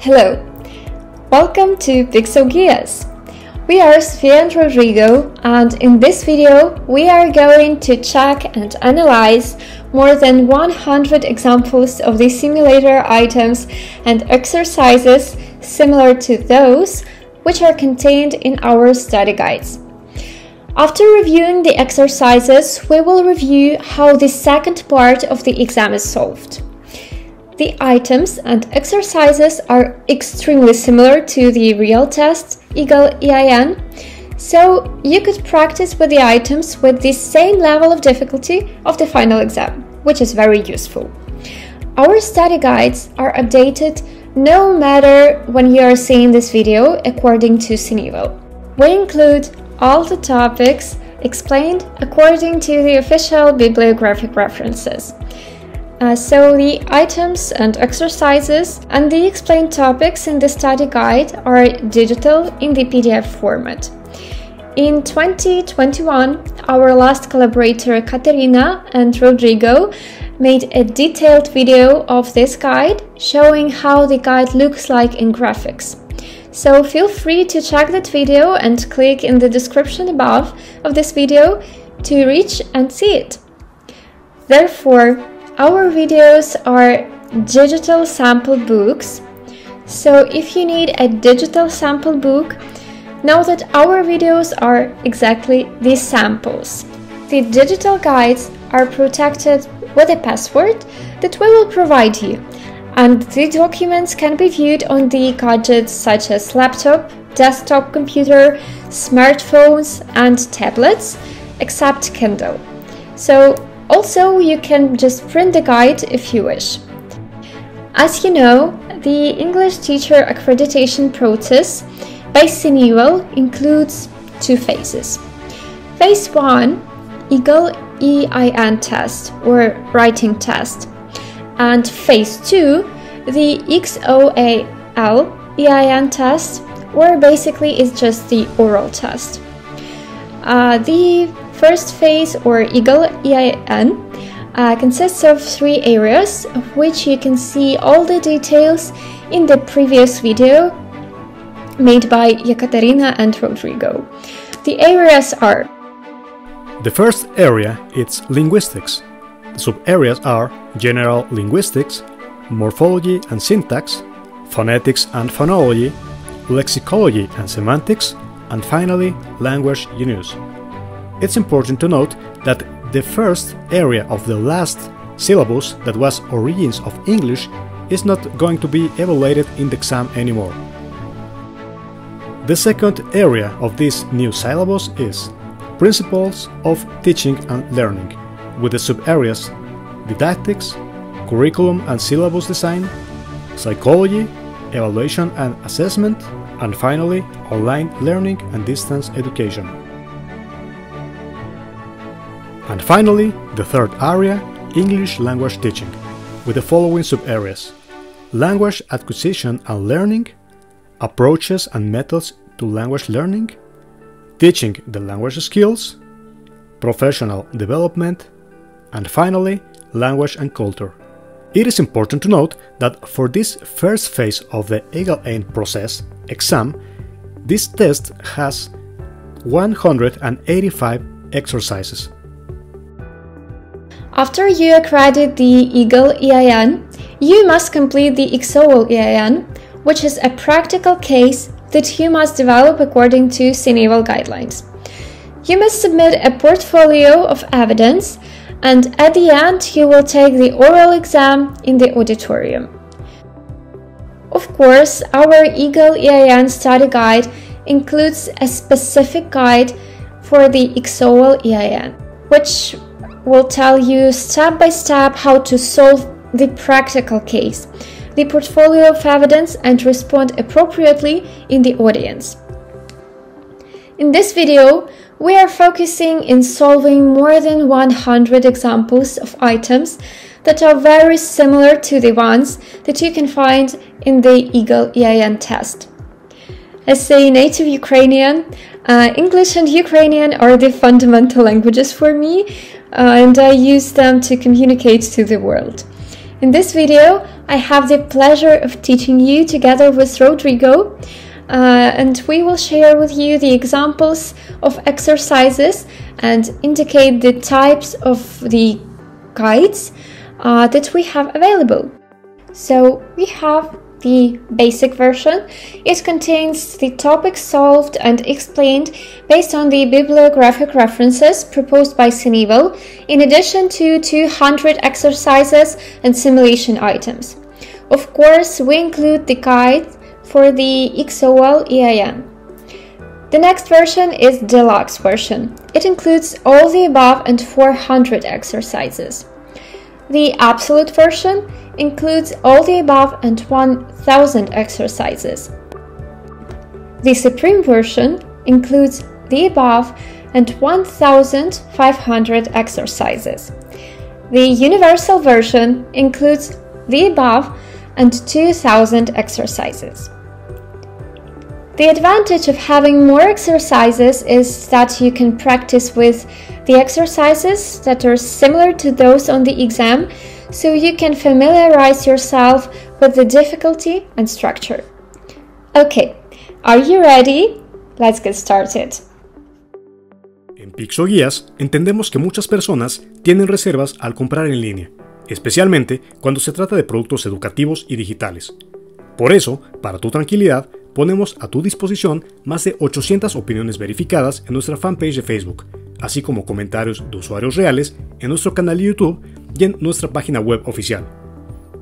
Hello, welcome to Pixoguias. We are Sofiia and Rodrigo, and in this video we are going to check and analyze more than 100 examples of the simulator items and exercises similar to those which are contained in our study guides. After reviewing the exercises, we will review how the second part of the exam is solved. The items and exercises are extremely similar to the real test EIN, so you could practice with the items with the same level of difficulty of the final exam, which is very useful. Our study guides are updated no matter when you are seeing this video according to Syllabus. We include all the topics explained according to the official bibliographic references. So the items and exercises and the explained topics in the study guide are digital in the PDF format. In 2021, our last collaborator Ekaterina and Rodrigo made a detailed video of this guide showing how the guide looks like in graphics. So feel free to check that video and click in the description above of this video to reach and see it. Therefore, our videos are digital sample books, so if you need a digital sample book, know that our videos are exactly these samples. The digital guides are protected with a password that we will provide you, and the documents can be viewed on the gadgets such as laptop, desktop computer, smartphones and tablets, except Kindle. So also, you can just print the guide if you wish. As you know, the English teacher accreditation process by Syllabus includes two phases. Phase 1, EIN test or writing test, and Phase 2, the EXOAL EIN test, or basically is just the oral test. The first phase, or EIN, consists of 3 areas, of which you can see all the details in the previous video made by Ekaterina and Rodrigo. The areas are: the first area is linguistics. The sub-areas are general linguistics, morphology and syntax, phonetics and phonology, lexicology and semantics, and finally, language use. It's important to note that the first area of the last syllabus, that was Origins of English, is not going to be evaluated in the exam anymore. The second area of this new syllabus is Principles of Teaching and Learning, with the sub-areas Didactics, Curriculum and Syllabus Design, Psychology, Evaluation and Assessment, and finally, Online Learning and Distance Education. And finally, the third area, English language teaching, with the following sub-areas: language acquisition and learning, approaches and methods to language learning, teaching the language skills, professional development, and finally, language and culture. It is important to note that for this first phase of the EGAL EIN process exam, this test has 185 exercises. After you accredit the EGAL EIN, you must complete the EXOAL EIN, which is a practical case that you must develop according to Syllabus guidelines. You must submit a portfolio of evidence, and at the end you will take the oral exam in the auditorium. Of course, our EGAL EIN study guide includes a specific guide for the EXOAL EIN, which will tell you step by step how to solve the practical case, the portfolio of evidence, and respond appropriately in the audience. In this video, we are focusing in solving more than 100 examples of items that are very similar to the ones that you can find in the EGAL EIN test. As a native Ukrainian, English and Ukrainian are the fundamental languages for me, and I use them to communicate to the world. In this video, I have the pleasure of teaching you together with Rodrigo, and we will share with you the examples of exercises and indicate the types of the guides that we have available. So we have the basic version. It contains the topics solved and explained based on the bibliographic references proposed by CNEVAL, in addition to 200 exercises and simulation items. Of course, we include the guide for the EXOAL EIN. The next version is deluxe version. It includes all the above and 400 exercises. The absolute version includes all the above and 1000 exercises. The supreme version includes the above and 1500 exercises. The universal version includes the above and 2000 exercises. The advantage of having more exercises is that you can practice with the exercises that are similar to those on the exam, so you can familiarize yourself with the difficulty and structure. Okay, are you ready? Let's get started. En Pixoguias entendemos que muchas personas tienen reservas al comprar en línea, especialmente cuando se trata de productos educativos y digitales. Por eso, para tu tranquilidad, ponemos a tu disposición más de 800 opiniones verificadas en nuestra fanpage de Facebook, así como comentarios de usuarios reales en nuestro canal de YouTube y en nuestra página web oficial.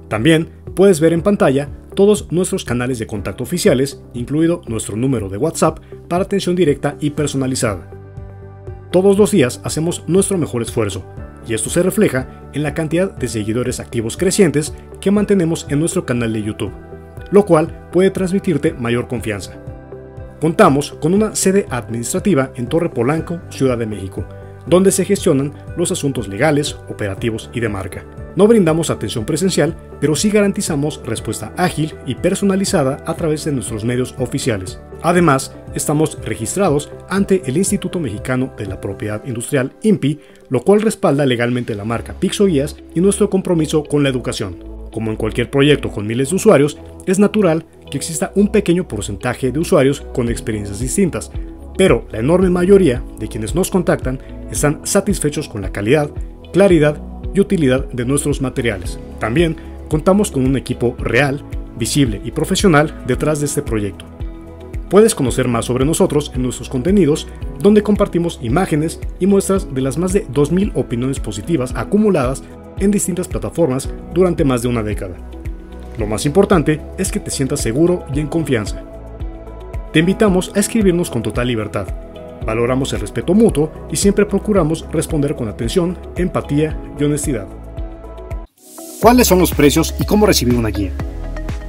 También puedes ver en pantalla todos nuestros canales de contacto oficiales, incluido nuestro número de WhatsApp para atención directa y personalizada. Todos los días hacemos nuestro mejor esfuerzo, y esto se refleja en la cantidad de seguidores activos crecientes que mantenemos en nuestro canal de YouTube, lo cual puede transmitirte mayor confianza. Contamos con una sede administrativa en Torre Polanco, Ciudad de México, donde se gestionan los asuntos legales, operativos y de marca. No brindamos atención presencial, pero sí garantizamos respuesta ágil y personalizada a través de nuestros medios oficiales. Además, estamos registrados ante el Instituto Mexicano de la Propiedad Industrial, INPI, lo cual respalda legalmente la marca Pixoguias y nuestro compromiso con la educación. Como en cualquier proyecto con miles de usuarios, es natural que exista un pequeño porcentaje de usuarios con experiencias distintas, pero la enorme mayoría de quienes nos contactan están satisfechos con la calidad, claridad y utilidad de nuestros materiales. También contamos con un equipo real, visible y profesional detrás de este proyecto. Puedes conocer más sobre nosotros en nuestros contenidos, donde compartimos imágenes y muestras de las más de 2000 opiniones positivas acumuladas en distintas plataformas durante más de una década. Lo más importante es que te sientas seguro y en confianza. Te invitamos a escribirnos con total libertad. Valoramos el respeto mutuo y siempre procuramos responder con atención, empatía y honestidad. ¿Cuáles son los precios y cómo recibir una guía?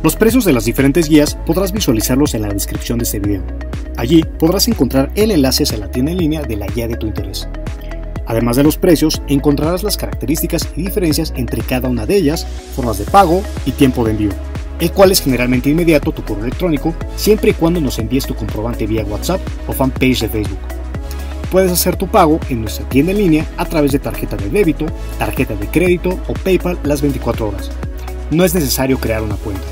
Los precios de las diferentes guías podrás visualizarlos en la descripción de este video. Allí podrás encontrar el enlace a la tienda en línea de la guía de tu interés. Además de los precios, encontrarás las características y diferencias entre cada una de ellas, formas de pago y tiempo de envío, el cual es generalmente inmediato tu correo electrónico, siempre y cuando nos envíes tu comprobante vía WhatsApp o fanpage de Facebook. Puedes hacer tu pago en nuestra tienda en línea a través de tarjeta de débito, tarjeta de crédito o PayPal las 24 horas. No es necesario crear una cuenta.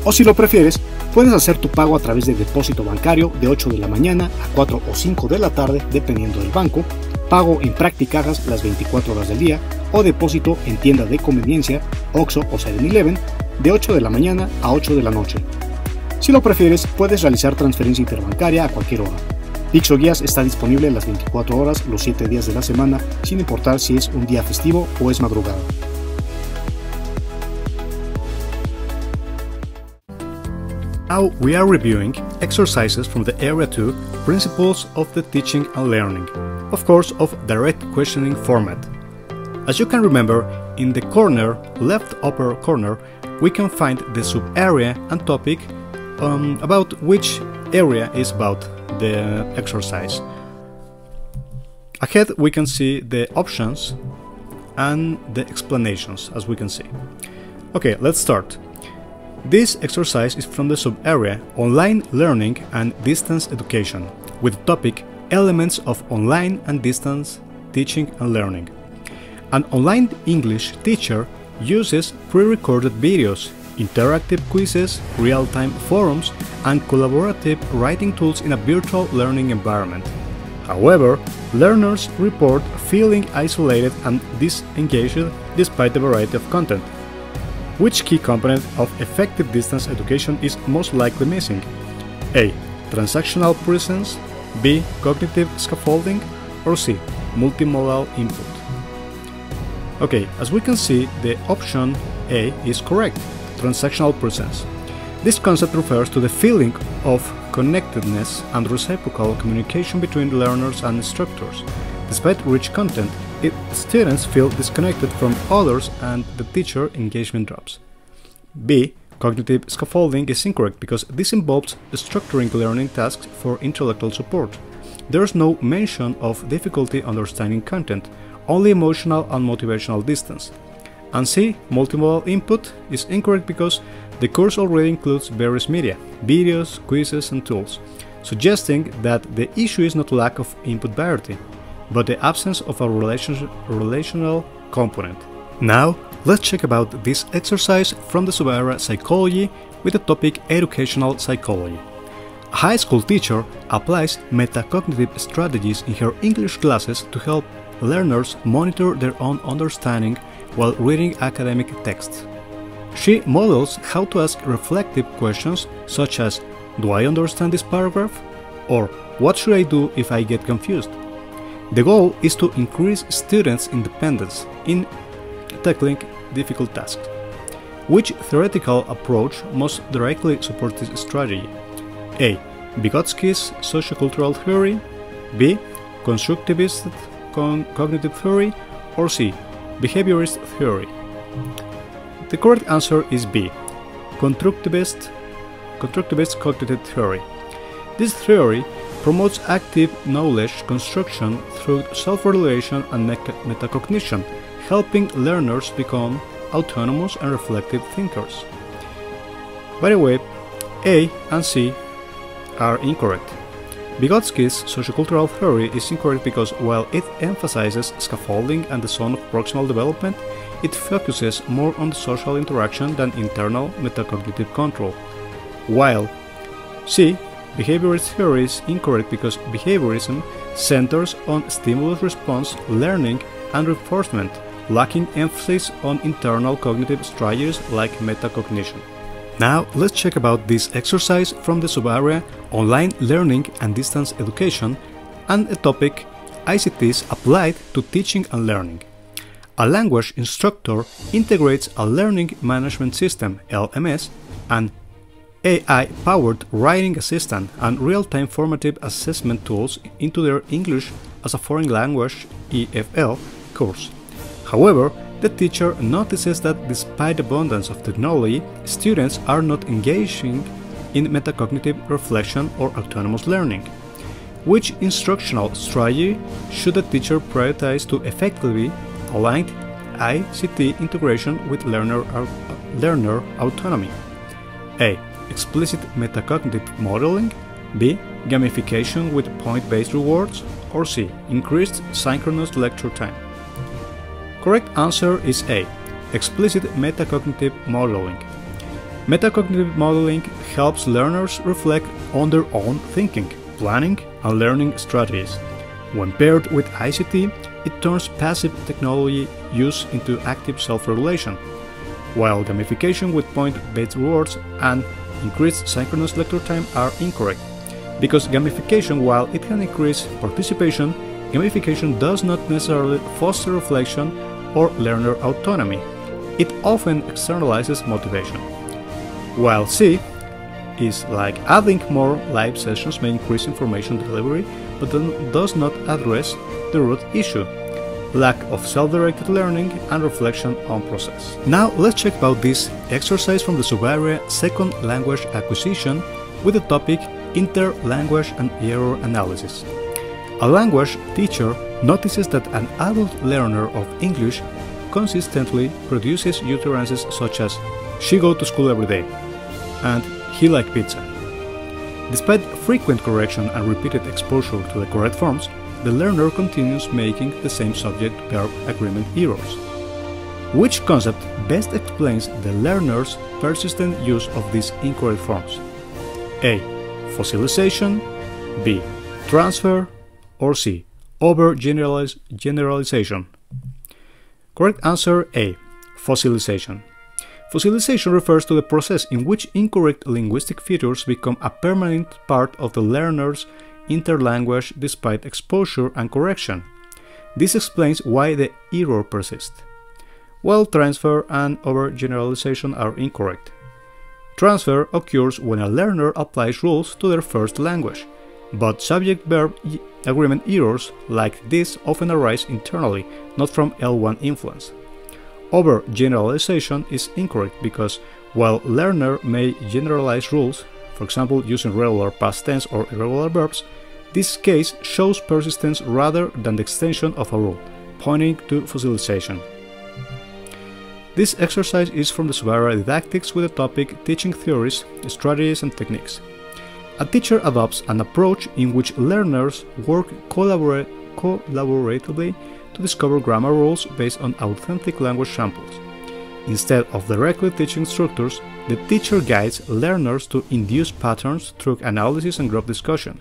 O si lo prefieres, puedes hacer tu pago a través de depósito bancario de 8 de la mañana a 4 o 5 de la tarde, dependiendo del banco, pago en Practicajas las 24 horas del día o depósito en tienda de conveniencia, Oxxo o 7-Eleven, de 8 de la mañana a 8 de la noche. Si lo prefieres, puedes realizar transferencia interbancaria a cualquier hora. Pixoguias está disponible las 24 horas, los 7 días de la semana, sin importar si es un día festivo o es madrugada. Now we are reviewing exercises from the Area 2 Principles of the Teaching and Learning, of course of direct questioning format. As you can remember, in the corner, left upper corner, we can find the sub-area and topic about which area is about the exercise. Ahead we can see the options and the explanations, as we can see. Okay, let's start. This exercise is from the sub-area Online Learning and Distance Education, with the topic Elements of Online and Distance Teaching and Learning. An online English teacher uses pre-recorded videos, interactive quizzes, real-time forums, and collaborative writing tools in a virtual learning environment. However, learners report feeling isolated and disengaged despite the variety of content. Which key component of effective distance education is most likely missing? A. Transactional presence, B. Cognitive scaffolding, or C. Multimodal input. Okay, as we can see, the option A is correct, transactional presence. This concept refers to the feeling of connectedness and reciprocal communication between learners and instructors. Despite rich content, students feel disconnected from others and the teacher engagement drops. B. Cognitive scaffolding is incorrect because this involves structuring learning tasks for intellectual support. There is no mention of difficulty understanding content, only emotional and motivational distance. And C. Multimodal input is incorrect because the course already includes various media, videos, quizzes, and tools, suggesting that the issue is not lack of input variety, but the absence of a relational component. Now, let's check about this exercise from the sub-area Psychology with the topic Educational Psychology. A high school teacher applies metacognitive strategies in her English classes to help learners monitor their own understanding while reading academic texts. She models how to ask reflective questions such as, "Do I understand this paragraph?" or "What should I do if I get confused?" The goal is to increase students' independence in tackling difficult tasks. Which theoretical approach most directly supports this strategy? A. Vygotsky's sociocultural theory, B. Constructivist cognitive theory, or C. Behaviorist theory. The correct answer is B. Constructivist cognitive theory. This theory promotes active knowledge construction through self-revelation and metacognition, helping learners become autonomous and reflective thinkers. By the way, A and C are incorrect. Vygotsky's sociocultural theory is incorrect because while it emphasizes scaffolding and the zone of proximal development, it focuses more on the social interaction than internal metacognitive control. While C. Behaviorist theory is incorrect because behaviorism centers on stimulus-response learning and reinforcement, lacking emphasis on internal cognitive strategies like metacognition. Now let's check about this exercise from the sub-area Online Learning and Distance Education and the topic ICTs applied to teaching and learning. A language instructor integrates a learning management system (LMS) and AI-powered writing assistant and real-time formative assessment tools into their English as a Foreign Language (EFL) course. However, the teacher notices that despite the abundance of technology, students are not engaging in metacognitive reflection or autonomous learning. Which instructional strategy should the teacher prioritize to effectively align ICT integration with learner autonomy? A. Explicit metacognitive modeling, B. Gamification with point-based rewards, or C. Increased synchronous lecture time. Correct answer is A. Explicit metacognitive modeling. Metacognitive modeling helps learners reflect on their own thinking, planning, and learning strategies. When paired with ICT, it turns passive technology use into active self-regulation, while gamification with point-based rewards and increased synchronous lecture time are incorrect, because gamification, while it can increase participation, gamification does not necessarily foster reflection or learner autonomy. It often externalizes motivation. While C is like adding more live sessions may increase information delivery, but then does not address the root issue, lack of self-directed learning and reflection on process. Now let's check about this exercise from the sub-area Second Language Acquisition with the topic Inter-language and error analysis. A language teacher notices that an adult learner of English consistently produces utterances such as "she go to school every day" and "he like pizza." Despite frequent correction and repeated exposure to the correct forms, the learner continues making the same subject-verb agreement errors. Which concept best explains the learner's persistent use of these incorrect forms? A. Fossilization, B. Transfer, or C. Overgeneralization. Correct answer A. Fossilization. Fossilization refers to the process in which incorrect linguistic features become a permanent part of the learner's interlanguage despite exposure and correction. This explains why the error persists. While transfer and overgeneralization are incorrect. Transfer occurs when a learner applies rules to their first language, but subject-verb agreement errors like this often arise internally, not from L1 influence. Overgeneralization is incorrect because while learner may generalize rules, for example using regular past tense or irregular verbs, this case shows persistence rather than the extension of a rule, pointing to fossilization. This exercise is from the Sofiia Didactics with the topic Teaching Theories, Strategies and Techniques. A teacher adopts an approach in which learners work collaboratively to discover grammar rules based on authentic language samples. Instead of directly teaching structures, the teacher guides learners to induce patterns through analysis and group discussion.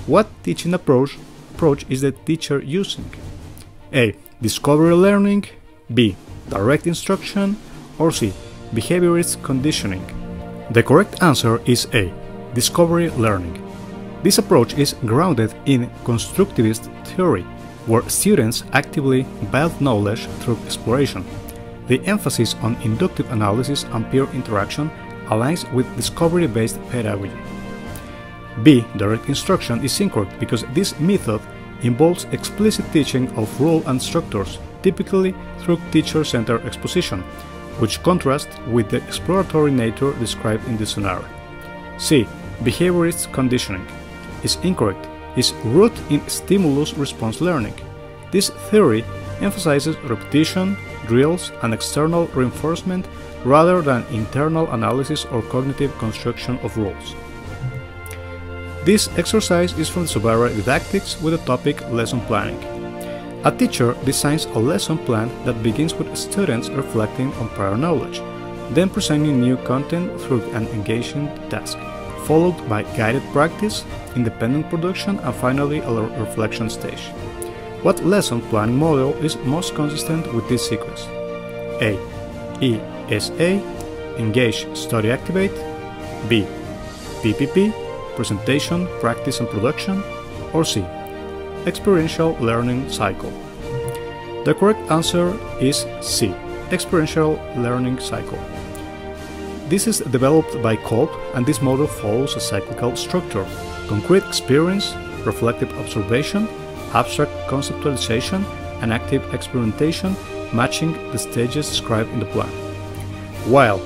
What teaching approach is the teacher using? A. Discovery learning, B. Direct instruction, or C. Behaviorist conditioning. The correct answer is A. Discovery learning. This approach is grounded in constructivist theory, where students actively build knowledge through exploration. The emphasis on inductive analysis and peer interaction aligns with discovery-based pedagogy. B. Direct instruction is incorrect because this method involves explicit teaching of rules and structures, typically through teacher-centered exposition, which contrasts with the exploratory nature described in the scenario. C. Behaviorist conditioning is incorrect. Is rooted in stimulus-response learning. This theory emphasizes repetition, drills, and external reinforcement rather than internal analysis or cognitive construction of rules. This exercise is from the Sofiia Didactics with the topic Lesson Planning. A teacher designs a lesson plan that begins with students reflecting on prior knowledge, then presenting new content through an engaging task, followed by guided practice, independent production, and finally a reflection stage. What lesson planning model is most consistent with this sequence? A. ESA, Engage, Study, Activate. B. PPP, Presentation, Practice and Production. Or C. Experiential Learning Cycle. The correct answer is C. Experiential Learning Cycle. This is developed by Kolb, and this model follows a cyclical structure: concrete experience, reflective observation, abstract conceptualization, and active experimentation, matching the stages described in the plan. While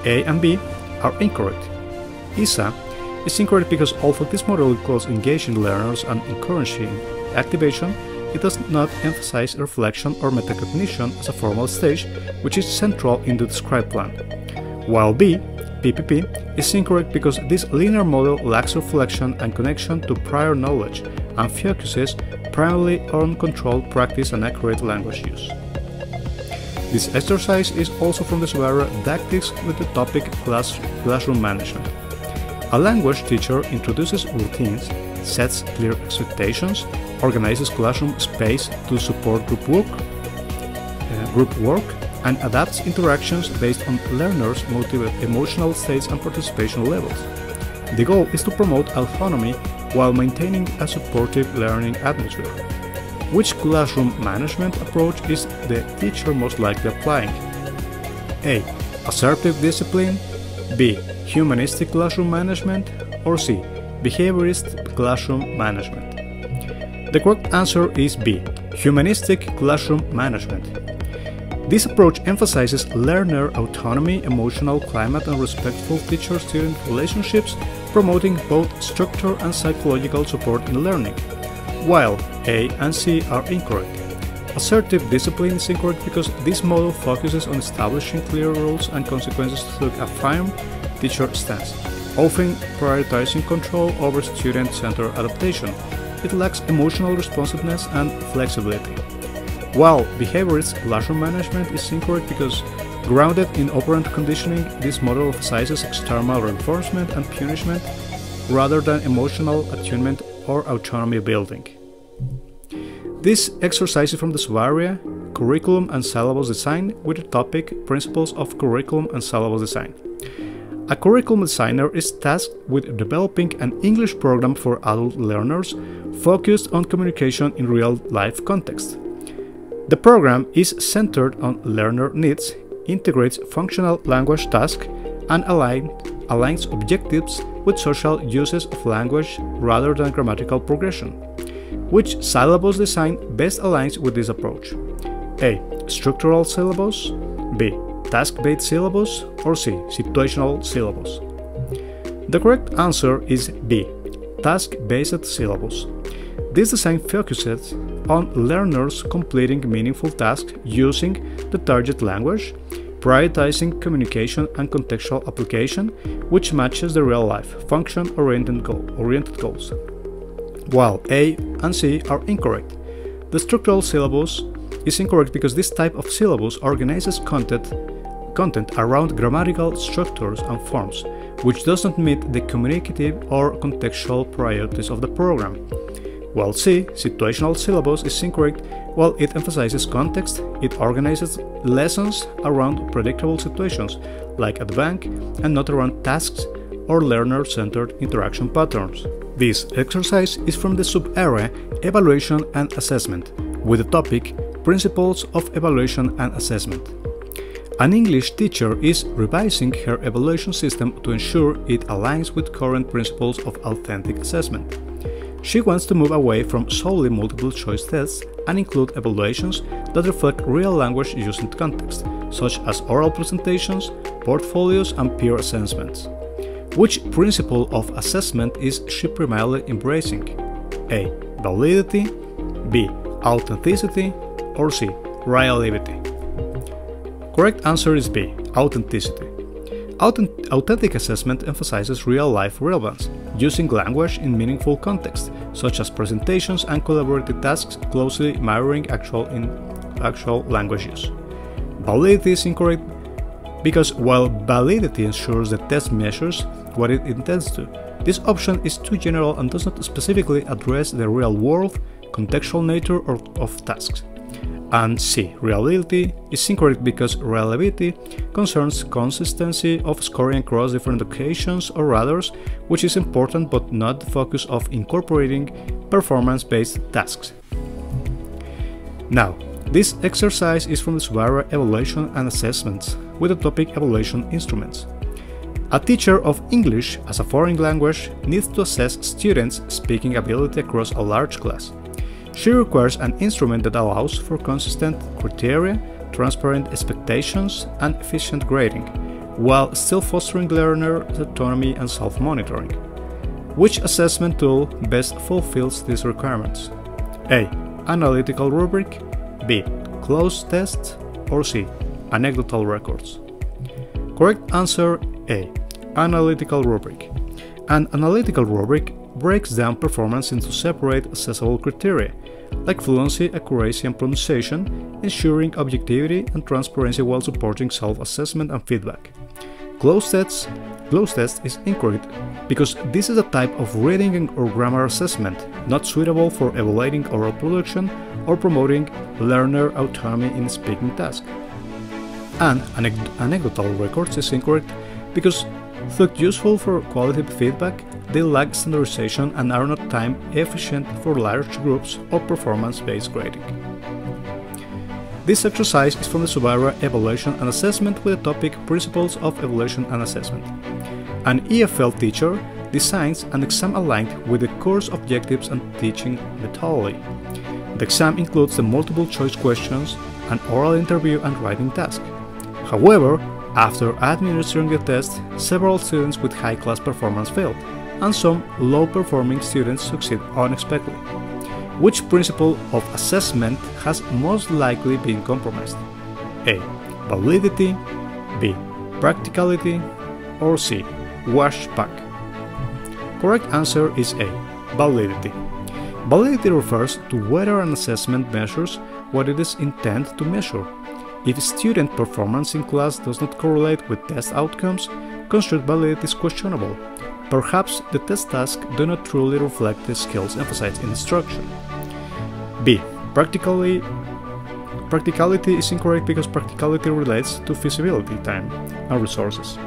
A and B are incorrect. ESA is incorrect because although this model includes engaging learners and encouraging activation, it does not emphasize reflection or metacognition as a formal stage, which is central in the described plan. While B, PPP, is incorrect because this linear model lacks reflection and connection to prior knowledge and focuses primarily on controlled practice and accurate language use. This exercise is also from the Sofiia Didactics with the topic Classroom Management. A language teacher introduces routines, sets clear expectations, organizes classroom space to support group work, and adapts interactions based on learners' emotional states and participation levels. The goal is to promote autonomy while maintaining a supportive learning atmosphere. Which classroom management approach is the teacher most likely applying? A. Assertive discipline, B. Humanistic classroom management, or C. Behaviorist classroom management. The correct answer is B. Humanistic classroom management. This approach emphasizes learner autonomy, emotional climate, and respectful teacher-student relationships, promoting both structure and psychological support in learning, while A and C are incorrect. Assertive discipline is incorrect because this model focuses on establishing clear rules and consequences through a firm teacher stance, often prioritizing control over student-centered adaptation. It lacks emotional responsiveness and flexibility. While behaviorist leisure management is incorrect because, grounded in operant conditioning, this model emphasizes external reinforcement and punishment rather than emotional attunement or autonomy building. This exercise is from the sub-area Curriculum and Syllabus Design with the topic Principles of Curriculum and Syllabus Design. A curriculum designer is tasked with developing an English program for adult learners focused on communication in real-life context. The program is centered on learner needs, integrates functional language tasks, and aligns objectives with social uses of language rather than grammatical progression. Which syllabus design best aligns with this approach? A. Structural syllabus, B. Task-based syllabus, or C. Situational syllabus. The correct answer is B. Task-based syllabus. This design focuses on learners completing meaningful tasks using the target language, prioritizing communication and contextual application, which matches the real-life, function-oriented goals. While A and C are incorrect. The structural syllabus is incorrect because this type of syllabus organizes content around grammatical structures and forms, which does not meet the communicative or contextual priorities of the program. While C, situational syllabus, is incorrect. While it emphasizes context, it organizes lessons around predictable situations, like at the bank, and not around tasks or learner-centered interaction patterns. This exercise is from the sub-area Evaluation and Assessment, with the topic Principles of Evaluation and Assessment. An English teacher is revising her evaluation system to ensure it aligns with current principles of authentic assessment. She wants to move away from solely multiple-choice tests and include evaluations that reflect real language used in context, such as oral presentations, portfolios, and peer assessments. Which principle of assessment is she primarily embracing? A. Validity, B. Authenticity, or C. Reliability. Correct answer is B. Authenticity. Authentic assessment emphasizes real-life relevance, using language in meaningful context, such as presentations and collaborative tasks closely mirroring actual language use. Validity is incorrect because while validity ensures the test measures what it intends to, this option is too general and does not specifically address the real-world, contextual nature of tasks. And C. Reliability is incorrect because reliability concerns consistency of scoring across different occasions or radars, which is important but not the focus of incorporating performance-based tasks. Now, this exercise is from the sub-area Evaluation and Assessments, with the topic Evaluation Instruments. A teacher of English as a foreign language needs to assess students' speaking ability across a large class. She requires an instrument that allows for consistent criteria, transparent expectations, and efficient grading, while still fostering learner autonomy and self-monitoring. Which assessment tool best fulfills these requirements? A. Analytical rubric, B. Closed tests, or C. Anecdotal records. Correct answer A. Analytical rubric. An analytical rubric breaks down performance into separate accessible criteria, like fluency, accuracy, and pronunciation, ensuring objectivity and transparency while supporting self-assessment and feedback. Closed test is incorrect because this is a type of reading or grammar assessment not suitable for evaluating oral production or promoting learner autonomy in speaking tasks. And anecdotal records is incorrect because, though useful for qualitative feedback, they lack standardization and are not time efficient for large groups or performance-based grading. This exercise is from the sub-area Evaluation and Assessment with the topic Principles of Evaluation and Assessment. An EFL teacher designs an exam aligned with the course objectives and teaching methodology. The exam includes the multiple-choice questions, an oral interview, and writing task. However, after administering the test, several students with high-class performance failed, and some low-performing students succeed unexpectedly. Which principle of assessment has most likely been compromised? A. Validity, B. Practicality, or C. Wash back. Correct answer is A. Validity. Validity refers to whether an assessment measures what it is intended to measure. If student performance in class does not correlate with test outcomes, construct validity is questionable. Perhaps the test tasks do not truly reflect the skills emphasized in instruction. B. Practicality is incorrect because practicality relates to feasibility, time, and resources.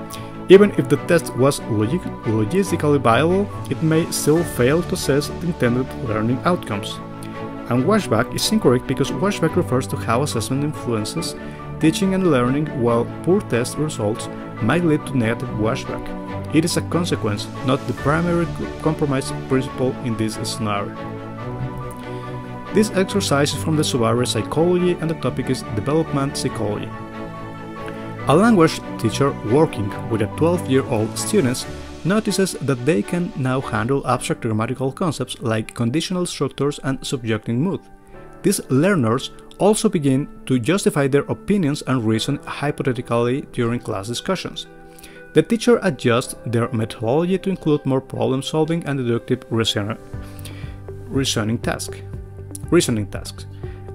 Even if the test was logistically viable, it may still fail to assess the intended learning outcomes. And washback is incorrect because washback refers to how assessment influences teaching and learning, while poor test results might lead to negative washback. It is a consequence, not the primary compromise principle in this scenario. This exercise is from the sub-area psychology and the topic is development psychology. A language teacher working with a 12-year-old students notices that they can now handle abstract grammatical concepts like conditional structures and subjuncting mood. These learners also begin to justify their opinions and reason hypothetically during class discussions. The teacher adjusts their methodology to include more problem-solving and deductive reasoning tasks.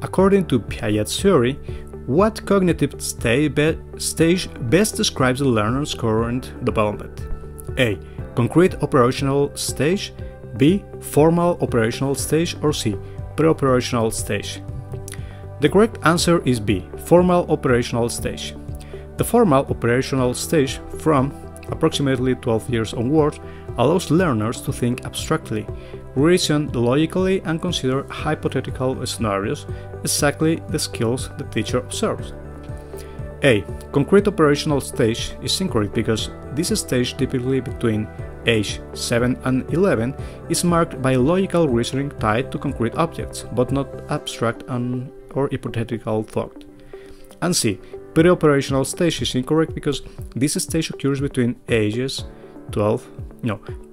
According to Piaget's theory, what cognitive stage best describes the learner's current development? A. Concrete operational stage, B. Formal operational stage, or C. Pre-operational stage. The correct answer is B. Formal operational stage. The formal operational stage, from approximately 12 years onwards, allows learners to think abstractly, reason logically, and consider hypothetical scenarios, exactly the skills the teacher observes. A. Concrete operational stage is incorrect because this stage, typically between age 7 and 11, is marked by logical reasoning tied to concrete objects, but not abstract or hypothetical thought. And C. Pre-operational stage is incorrect because this stage occurs between ages 2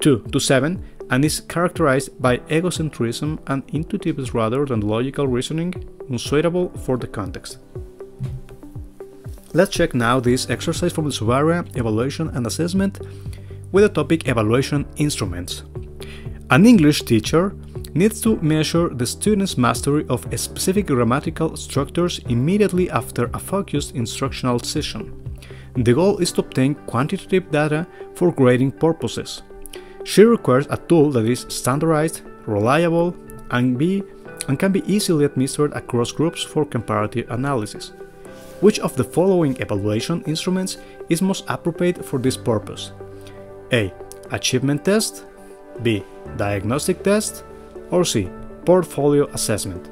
to 7 and is characterized by egocentrism and intuitiveness rather than logical reasoning, unsuitable for the context. Let's check now this exercise from the sub-area Evaluation and Assessment with the topic Evaluation Instruments. An English teacher needs to measure the student's mastery of specific grammatical structures immediately after a focused instructional session. The goal is to obtain quantitative data for grading purposes. She requires a tool that is standardized, reliable, and can be easily administered across groups for comparative analysis. Which of the following evaluation instruments is most appropriate for this purpose? A. Achievement test, B. Diagnostic test, or C. Portfolio assessment.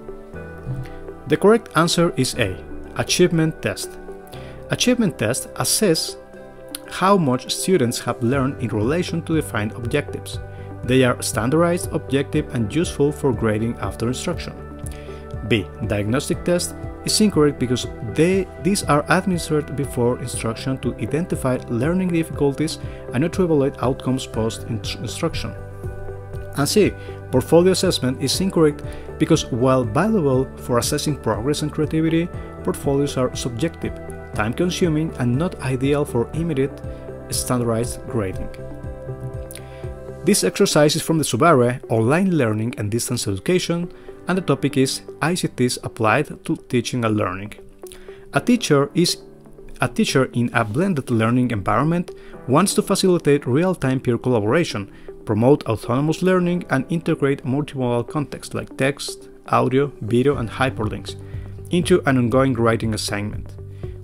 The correct answer is A. Achievement test. Achievement tests assess how much students have learned in relation to defined objectives. They are standardized, objective, and useful for grading after instruction. B. Diagnostic test is incorrect because these are administered before instruction to identify learning difficulties and not to evaluate outcomes post-instruction. And C. Portfolio assessment is incorrect because while valuable for assessing progress and creativity, portfolios are subjective, time-consuming, and not ideal for immediate standardized grading. This exercise is from the sub-area Online Learning and Distance Education, and the topic is ICTs applied to teaching and learning. A teacher in a blended learning environment wants to facilitate real-time peer collaboration, promote autonomous learning, and integrate multimodal context like text, audio, video, and hyperlinks into an ongoing writing assignment.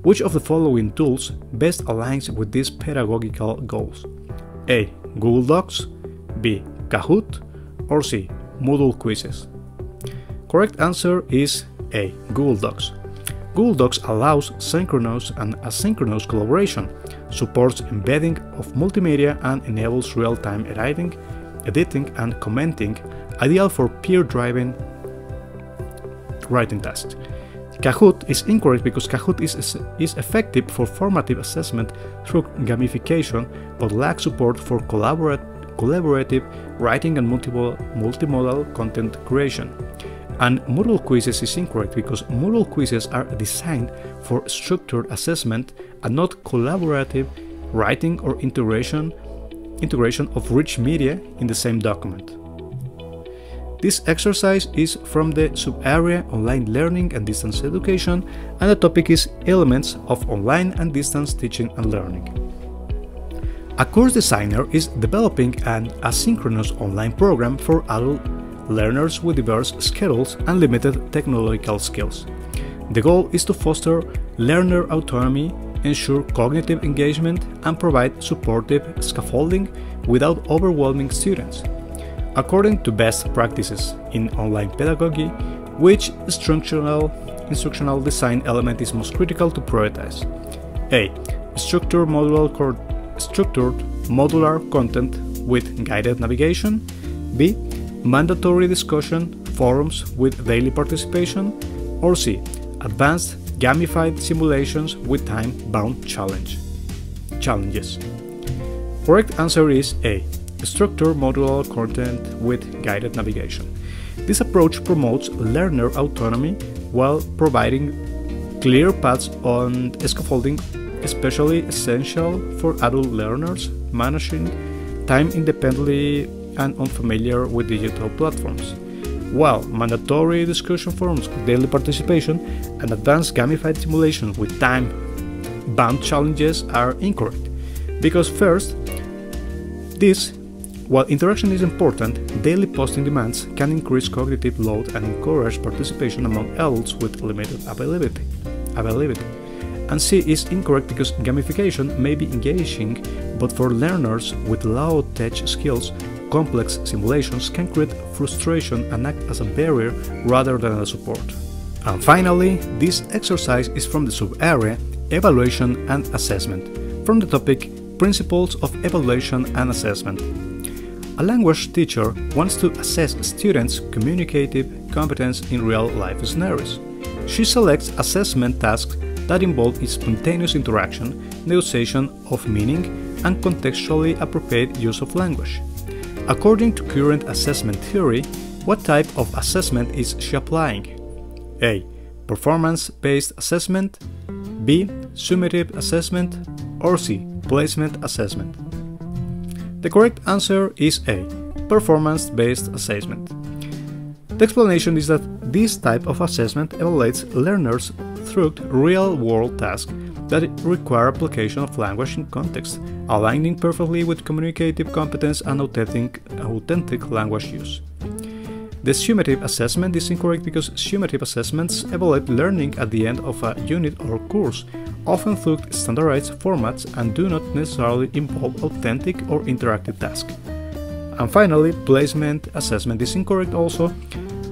Which of the following tools best aligns with these pedagogical goals? A. Google Docs, B. Kahoot, or C. Moodle quizzes. Correct answer is A. Google Docs. Google Docs allows synchronous and asynchronous collaboration, supports embedding of multimedia, and enables real-time editing, and commenting, ideal for peer-driven writing tasks. Kahoot is incorrect because Kahoot is effective for formative assessment through gamification but lacks support for collaborative writing and multimodal content creation. And Moodle quizzes is incorrect because Moodle quizzes are designed for structured assessment and not collaborative writing or integration of rich media in the same document. This exercise is from the sub-area Online Learning and Distance Education, and the topic is Elements of Online and Distance Teaching and Learning. A course designer is developing an asynchronous online program for adult learners with diverse schedules and limited technological skills. The goal is to foster learner autonomy, ensure cognitive engagement, and provide supportive scaffolding without overwhelming students. According to best practices in online pedagogy, which instructional design element is most critical to prioritize? A. Structured modular content with guided navigation. B. Mandatory discussion forums with daily participation. Or C. Advanced gamified simulations with time-bound challenges. Correct answer is A. Structured modular content with guided navigation. This approach promotes learner autonomy while providing clear paths on scaffolding, especially essential for adult learners managing time independently and unfamiliar with digital platforms, while mandatory discussion forums with daily participation and advanced gamified simulations with time-bound challenges are incorrect, because first, while interaction is important, daily posting demands can increase cognitive load and encourage participation among adults with limited availability. And C is incorrect because gamification may be engaging, but for learners with low-tech skills, complex simulations can create frustration and act as a barrier rather than a support. And finally, this exercise is from the sub-area Evaluation and Assessment, from the topic Principles of Evaluation and Assessment. A language teacher wants to assess students' communicative competence in real-life scenarios. She selects assessment tasks that involve spontaneous interaction, negotiation of meaning, and contextually appropriate use of language. According to current assessment theory, what type of assessment is she applying? A. Performance-based assessment. B. Summative assessment. Or C. Placement assessment. The correct answer is A. Performance-based assessment. The explanation is that this type of assessment evaluates learners through real-world tasks that require application of language in context, aligning perfectly with communicative competence and authentic language use. The summative assessment is incorrect because summative assessments evaluate learning at the end of a unit or course, often through standardized formats, and do not necessarily involve authentic or interactive tasks. And finally, placement assessment is incorrect also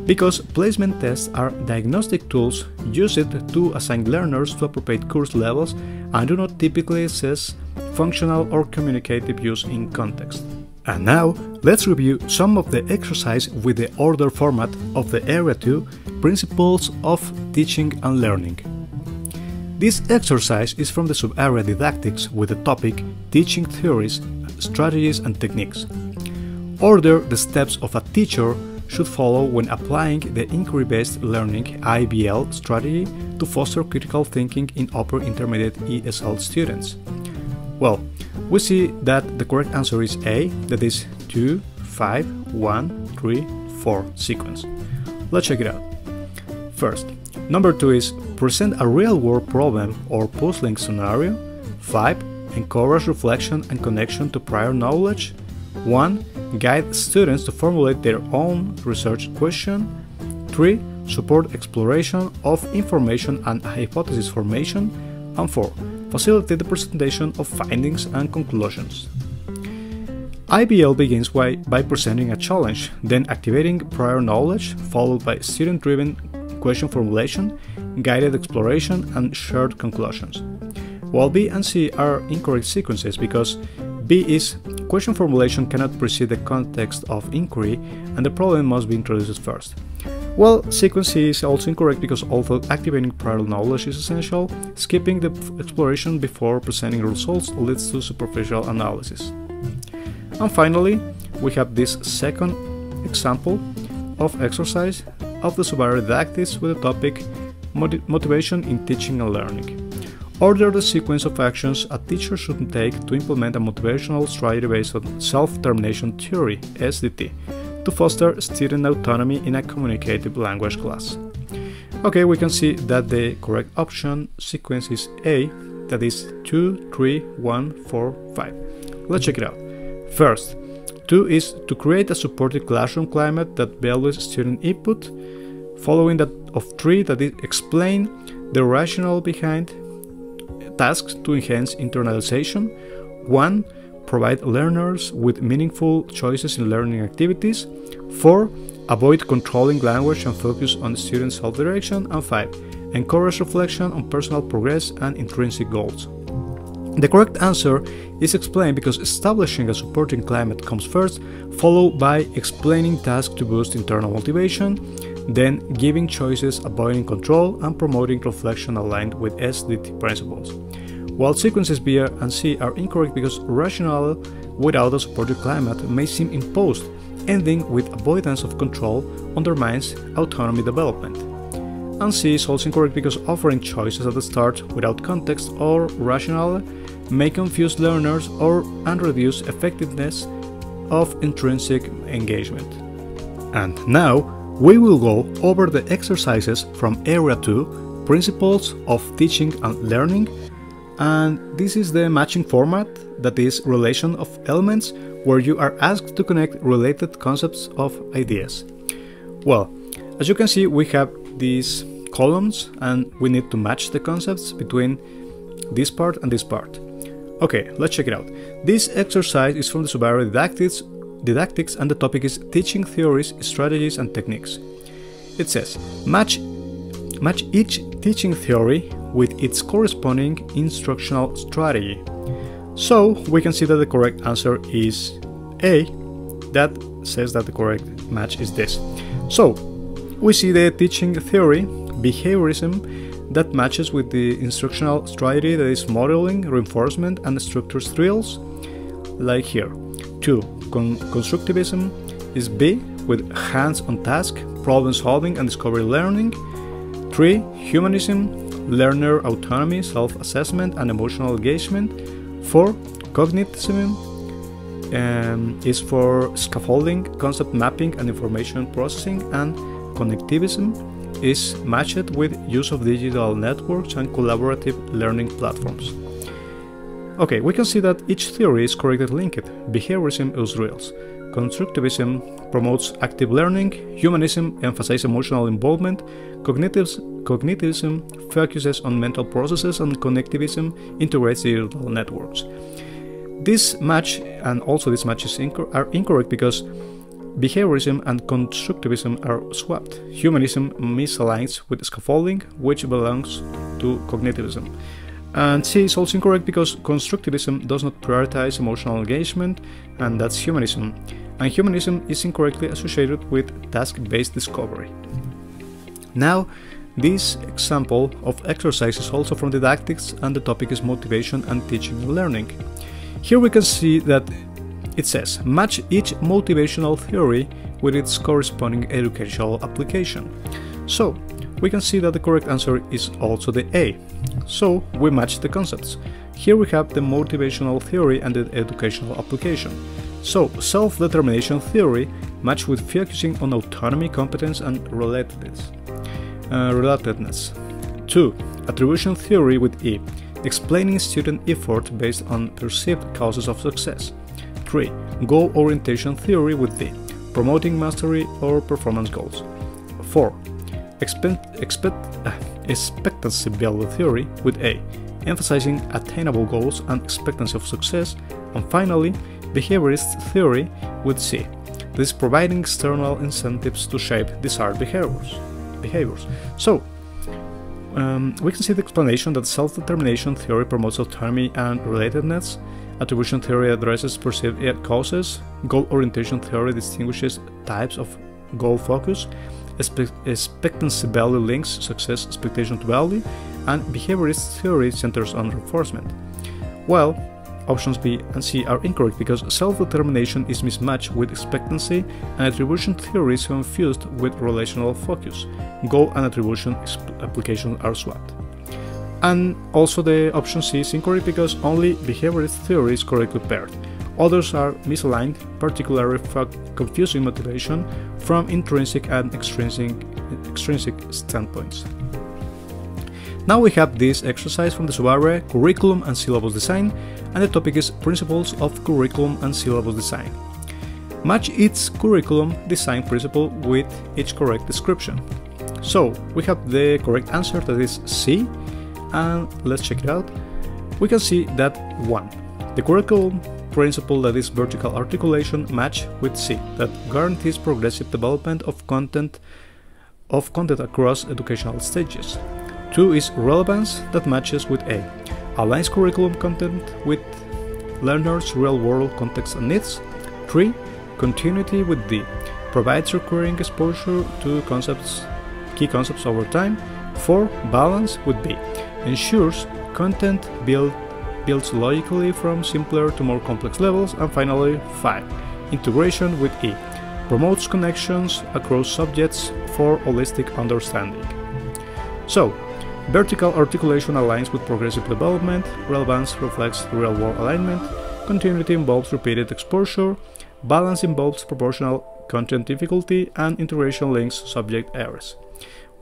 because placement tests are diagnostic tools used to assign learners to appropriate course levels and do not typically assess functional or communicative use in context. And now, let's review some of the exercise with the order format of the Area 2, Principles of Teaching and Learning. This exercise is from the sub-area Didactics with the topic Teaching Theories, Strategies and Techniques. Order the steps of a teacher should follow when applying the inquiry-based learning (IBL) strategy to foster critical thinking in upper intermediate ESL students. Well, we see that the correct answer is A, that is 2, 5, 1, 3, 4 sequence. Let's check it out. First, number 2 is present a real-world problem or puzzling scenario. 5. Encourage reflection and connection to prior knowledge. 1. Guide students to formulate their own research question. 3. Support exploration of information and hypothesis formation. And 4. Facilitate the presentation of findings and conclusions. IBL begins by presenting a challenge, then activating prior knowledge, followed by student-driven question formulation, guided exploration, and shared conclusions. While B and C are incorrect sequences because B is question formulation cannot precede the context of inquiry and the problem must be introduced first. Well, sequence C is also incorrect because although activating prior knowledge is essential, skipping the exploration before presenting results leads to superficial analysis. And finally, we have this second example of exercise of the sub-area Didactics with the topic Motivation in Teaching and Learning. Order the sequence of actions a teacher should take to implement a motivational strategy based on self-determination theory (SDT), to foster student autonomy in a communicative language class. Okay, we can see that the correct option sequence is A, that is 2, 3, 1, 4, 5. Let's check it out. First, 2 is to create a supportive classroom climate that values student input. Following that of 3, that is explain the rationale behind tasks to enhance internalization. 1, provide learners with meaningful choices in learning activities. 4, avoid controlling language and focus on student self-direction. And 5, encourage reflection on personal progress and intrinsic goals. The correct answer is explain because establishing a supporting climate comes first, followed by explaining tasks to boost internal motivation, then giving choices, avoiding control, and promoting reflection aligned with SDT principles. While sequences B and C are incorrect because rationale without a supportive climate may seem imposed, ending with avoidance of control undermines autonomy development. And C is also incorrect because offering choices at the start without context or rationale may confuse learners and reduce effectiveness of intrinsic engagement. And now we will go over the exercises from Area 2, Principles of Teaching and Learning, and this is the matching format, that is relation of elements, where you are asked to connect related concepts of ideas. Well, as you can see, we have these columns and we need to match the concepts between this part and this part. Okay, let's check it out. This exercise is from the sub-area Didactics and the topic is Teaching Theories, Strategies and Techniques. It says, match each teaching theory with its corresponding instructional strategy. So we can see that the correct answer is A. That says that the correct match is this. So we see the teaching theory, behaviorism, that matches with the instructional strategy, that is modeling, reinforcement and structures drills, like here. 2. Constructivism is B, with hands-on task, problem solving and discovery learning. 3. Humanism, learner autonomy, self-assessment and emotional engagement. 4. Cognitivism is for scaffolding, concept mapping and information processing, and connectivism is matched with use of digital networks and collaborative learning platforms. Okay, we can see that each theory is correctly linked. Behaviorism uses drills. Constructivism promotes active learning. Humanism emphasizes emotional involvement. Cognitivism focuses on mental processes, and connectivism integrates digital networks. This match and also this match are incorrect because behaviorism and constructivism are swapped. Humanism misaligns with scaffolding, which belongs to cognitivism. And C is also incorrect because constructivism does not prioritize emotional engagement, and that's humanism. And humanism is incorrectly associated with task-based discovery. Now, this example of exercise is also from Didactics, and the topic is motivation and teaching and learning. Here we can see that it says, match each motivational theory with its corresponding educational application. So, we can see that the correct answer is also the A. So, we match the concepts. Here we have the motivational theory and the educational application. So, self-determination theory matched with focusing on autonomy, competence and relatedness. 2. Attribution theory with E, explaining student effort based on perceived causes of success. 3. Goal orientation theory with D, promoting mastery or performance goals. 4. Expectancy value theory with A, emphasizing attainable goals and expectancy of success. And finally, behaviorist theory with C, this is providing external incentives to shape desired behaviors. So, we can see the explanation that self-determination theory promotes autonomy and relatedness. Attribution theory addresses perceived causes. Goal orientation theory distinguishes types of goal focus. Expectancy value links success expectation to value, and behaviorist theory centers on reinforcement. Well, options B and C are incorrect because self-determination is mismatched with expectancy, and attribution theory is confused with relational focus. Goal and attribution application are swapped. And also the option C is incorrect because only behaviorist theory is correctly paired. Others are misaligned, particularly confusing motivation from intrinsic and extrinsic standpoints. Now we have this exercise from the sub-area Curriculum and Syllabus Design, and the topic is Principles of Curriculum and Syllabus Design. Match each curriculum design principle with each correct description. So we have the correct answer, that is C, and let's check it out. We can see that 1. The curriculum principle, that is vertical articulation, match with C, that guarantees progressive development of content across educational stages. 2 is relevance, that matches with A, aligns curriculum content with learners' real-world context and needs. 3. Continuity with D, provides recurring exposure to key concepts over time. 4. Balance with B, ensures content builds logically from simpler to more complex levels. And finally 5. Integration with E, promotes connections across subjects for holistic understanding. So, vertical articulation aligns with progressive development, relevance reflects real-world alignment, continuity involves repeated exposure, balance involves proportional content difficulty, and integration links subject areas.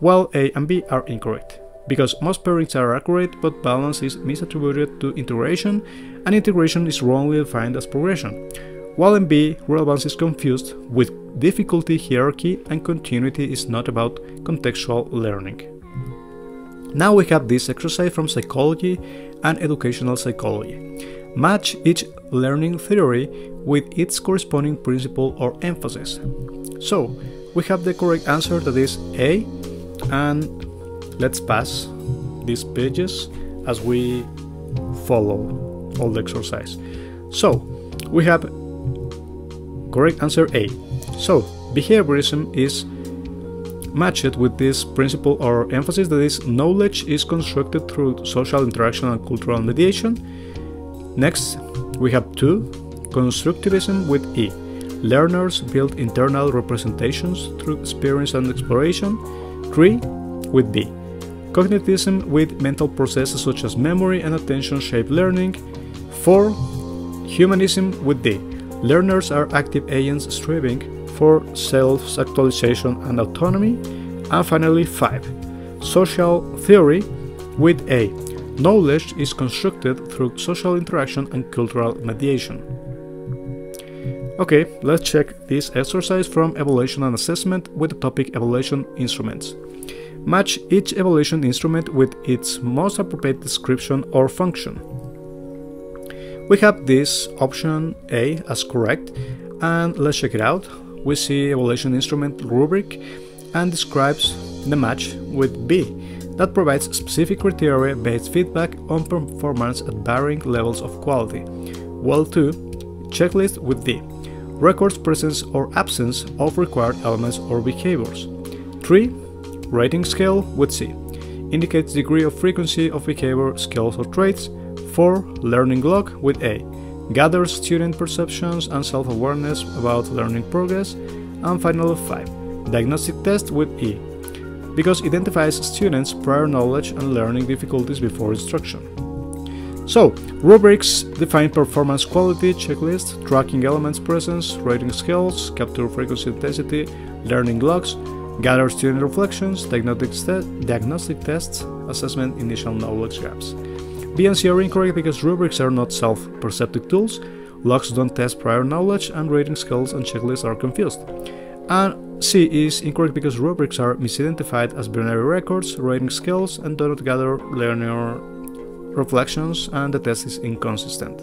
While A and B are incorrect, because most pairings are accurate, but balance is misattributed to integration, and integration is wrongly defined as progression. While in B, relevance is confused with difficulty hierarchy, and continuity is not about contextual learning. Now we have this exercise from psychology and educational psychology. Match each learning theory with its corresponding principle or emphasis. So we have the correct answer, that is A, and let's pass these pages as we follow all the exercise. So we have correct answer A. So behaviorism is matched with this principle or emphasis, that is knowledge is constructed through social interaction and cultural mediation. Next we have 2. Constructivism with E, learners build internal representations through experience and exploration. 3. With B, cognitivism with mental processes such as memory and attention shape learning. 4. Humanism with D, learners are active agents striving for self-actualization and autonomy. And finally 5. Social theory with A, knowledge is constructed through social interaction and cultural mediation. Okay, let's check this exercise from Evaluation and Assessment with the topic Evaluation Instruments. Match each evaluation instrument with its most appropriate description or function. We have this option A as correct, and let's check it out. We see evaluation instrument rubric and describes the match with B, that provides specific criteria-based feedback on performance at varying levels of quality. While 2, checklist with D, records presence or absence of required elements or behaviors. 3, rating scale with C, indicates degree of frequency of behavior, skills or traits. 4, learning log with A, gathers student perceptions and self-awareness about learning progress. And finally 5, diagnostic test with E, because it identifies students' prior knowledge and learning difficulties before instruction. So, rubrics define performance quality, checklist, tracking elements presence, rating scales, capture frequency intensity, learning logs, gather student reflections, diagnostic tests, assessment, initial knowledge gaps. B and C are incorrect because rubrics are not self-perceptive tools, logs don't test prior knowledge, and rating scales and checklists are confused. And C is incorrect because rubrics are misidentified as binary records, rating scales, and do not gather learner reflections, and the test is inconsistent.